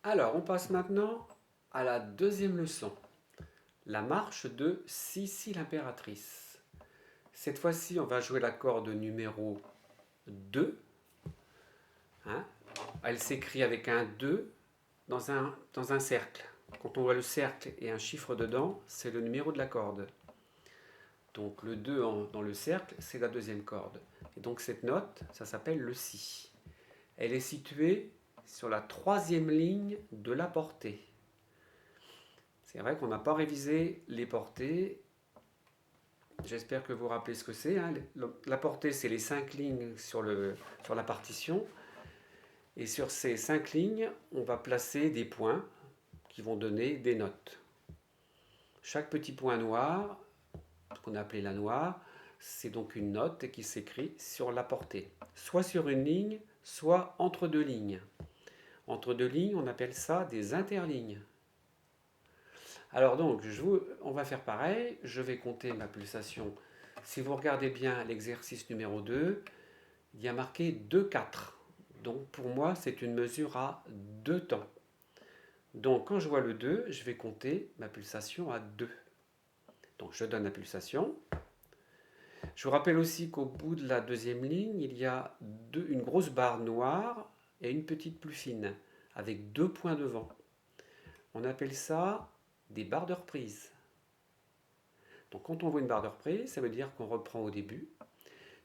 Alors, on passe maintenant à la deuxième leçon, la marche de Si l'impératrice. Cette fois-ci, on va jouer la corde numéro 2. Hein. Elle s'écrit avec un 2 dans un cercle. Quand on voit le cercle et un chiffre dedans, c'est le numéro de la corde. Donc le 2 dans le cercle, c'est la deuxième corde. Et donc cette note, ça s'appelle le Si. Elle est située sur la troisième ligne de la portée. C'est vrai qu'on n'a pas révisé les portées. J'espère que vous vous rappelez ce que c'est. Hein. La portée, c'est les 5 lignes sur la partition. Et sur ces 5 lignes, on va placer des points qui vont donner des notes. Chaque petit point noir, qu'on a appelé la noire, c'est donc une note qui s'écrit sur la portée. Soit sur une ligne, soit entre deux lignes. Entre deux lignes, on appelle ça des interlignes. Alors donc, on va faire pareil. Je vais compter ma pulsation. Si vous regardez bien l'exercice numéro 2, il y a marqué 2, 4. Donc pour moi, c'est une mesure à 2 temps. Donc quand je vois le 2, je vais compter ma pulsation à 2. Donc je donne la pulsation. Je vous rappelle aussi qu'au bout de la deuxième ligne, il y a une grosse barre noire et une petite plus fine, avec 2 points devant. On appelle ça des barres de reprise. Donc quand on voit une barre de reprise, ça veut dire qu'on reprend au début,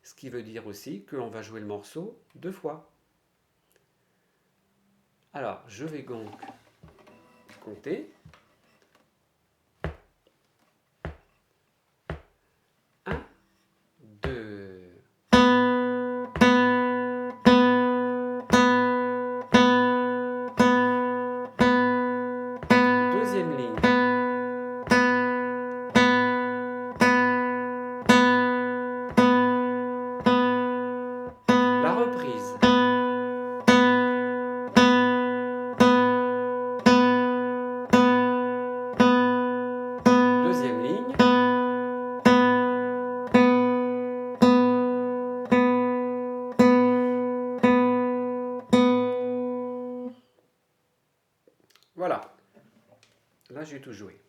ce qui veut dire aussi que l'on va jouer le morceau 2 fois. Alors, je vais donc compter. 1, 2. Deuxième ligne. La reprise. Deuxième ligne. Voilà. Là, j'ai tout joué.